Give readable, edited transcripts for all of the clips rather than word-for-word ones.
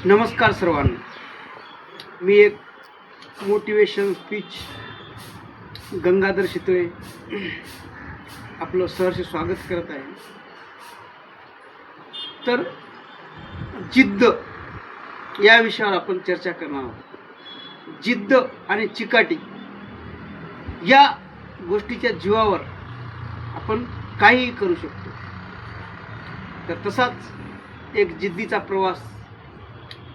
नमस्कार सर्वांना. मी एक मोटिवेशन स्पीच गंगाधर शितळे आपलं सहर्ष स्वागत करत आहे. तर जिद्द या विषयावर आपण चर्चा करणार आहोत. जिद्द आणि चिकाटी या गोष्टीच्या जीवावर आपण काहीही करू शकतो. तर तसाच एक जिद्दीचा प्रवास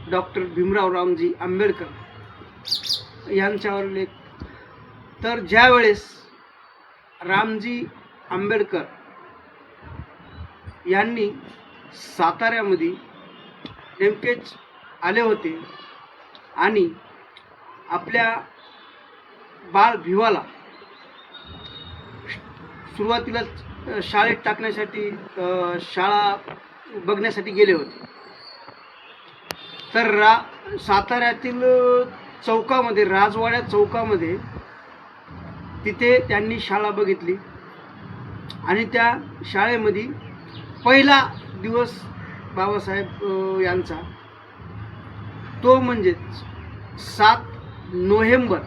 डॉक्टर भीमराव रामजी आंबेडकर यांच्यावर लेख. तर ज्या वेळेस रामजी आंबेडकर यांनी साताऱ्यामध्ये नेमकेच आले होते आणि आपल्या बाळ भिवाला सुरुवातीला शाळेत टाकण्यासाठी शाळा बघण्यासाठी गेले होते. तर साताऱ्यातील चौकामध्ये, राजवाड्या चौकामध्ये तिथे त्यांनी शाळा बघितली आणि त्या शाळेमध्ये पहिला दिवस बाबासाहेब यांचा तो म्हणजे 7 नोव्हेंबर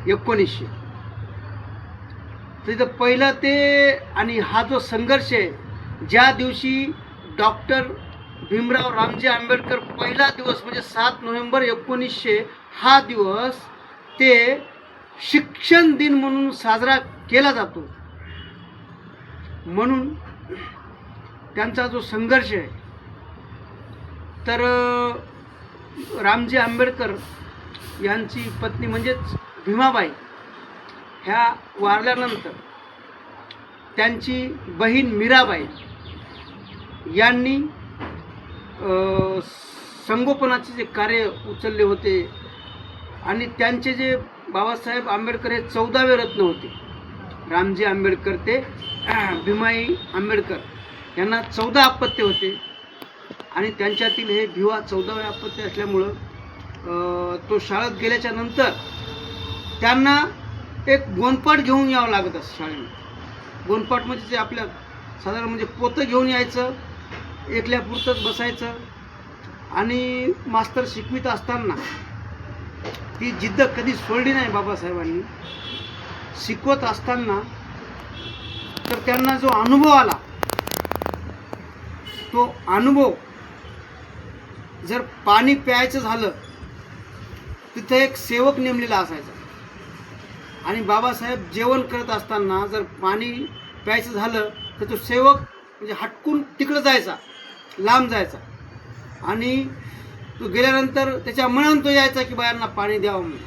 1900. तिथं पहिलं ते आणि हा जो संघर्ष आहे, ज्या दिवशी डॉक्टर भीमराव रामजी आंबेडकर पहिला दिवस म्हणजे 7 नोव्हेंबर 1900 हा दिवस ते शिक्षण दिन म्हणून साजरा केला जातो. म्हणून त्यांचा जो संघर्ष आहे, तर रामजी आंबेडकर यांची पत्नी म्हणजेच भीमाबाई ह्या वारल्यानंतर त्यांची बहीण मीराबाई यांनी संगोपनाचे जे कार्य उचलले होते आणि त्यांचे जे बाबासाहेब आंबेडकर हे 14वे रत्न होते. रामजी आंबेडकर ते भीमाई आंबेडकर यांना 14 अपत्य होते आणि त्यांच्यातील हे भिवा 14वे अपत्य असल्यामुळं तो शाळेत गेल्याच्या नंतर त्यांना एक गोंदपाट घेऊन यावं लागत असं शाळेमध्ये. गोंदपाट म्हणजे ते आपल्या साधारण म्हणजे पोतं घेऊन यायचं, एकल्यापुरतंच बसायचं आणि मास्तर शिकवित असताना ती जिद्द कधी सोडली नाही बाबासाहेबांनी. शिकवत असताना तर त्यांना जो अनुभव आला, तो अनुभव जर पाणी प्यायचं झालं तिथे एक सेवक नेमलेला असायचा आणि बाबासाहेब जेवण करत असताना जर पाणी प्यायचं झालं तर तो सेवक म्हणजे हटकून तिकडं जायचा, लांब जायचा आणि तो गेल्यानंतर त्याच्या मनात तो यायचा की बायांना पाणी द्यावं म्हणून.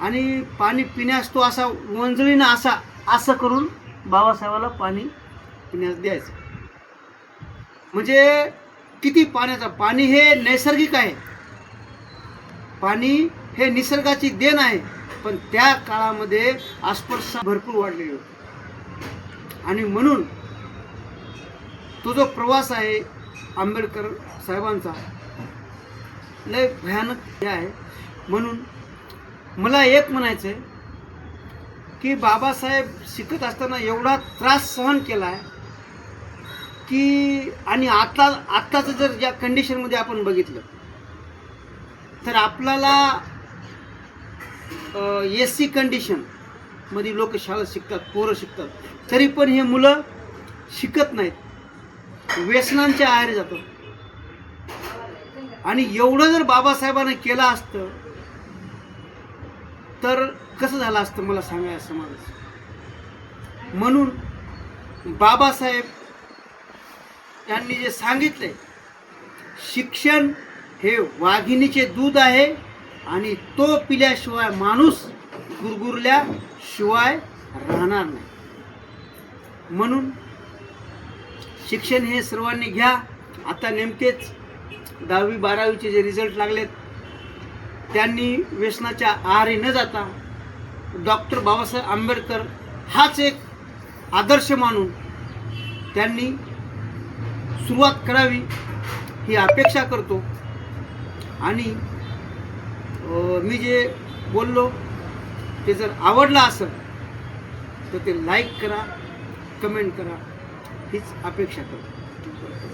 आणि पाणी पिण्यास तो असा वंजळीनं असं करून बाबासाहेबाला पाणी पिण्यास द्यायचं. म्हणजे किती पाण्याचा, पाणी हे नैसर्गिक आहे, पाणी हे निसर्गाची देण आहे. पण त्या काळामध्ये अस्पृश्यता भरपूर वाढलेली होती आणि म्हणून तो जो प्रवास आहे आंबेडकर साहेबांचा लय भयानक आहे. म्हणून मला एक म्हणायचं आहे की बाबासाहेब शिकत असताना एवढा त्रास सहन केला आहे की, आणि आत्ताचं जर या कंडिशनमध्ये आपण बघितलं तर आपल्याला SC कंडिशनमध्ये लोक शाळेत शिकतात, पोरं शिकतात, तरी पण हे मुलं शिकत नाहीत, व्यसनांच्या आहारी जातात. आणि एवढं जर बाबासाहेबांनी केलं असतं तर कसं झालं असतं मला सांगायचं समाज. म्हणून बाबासाहेब यांनी जे सांगितलंय, शिक्षण हे वाघिणीचे दूध आहे आणि तो पिल्याशिवाय माणूस गुरगुरल्याशिवाय राहणार नाही. म्हणून शिक्षण हे सर्वांनी घ्या. आता नेमकेच 10वी 12वीचे जे रिझल्ट लागलेत, त्यांनी व्यसनाच्या आहारी न जाता डॉक्टर बाबासाहेब आंबेडकर हाच एक आदर्श मानून त्यांनी सुरुवात करावी ही अपेक्षा करतो. आणि मी जे बोललो ते जर आवडलं असेल तर ते लाईक करा, कमेंट करा हीच अपेक्षा करतो.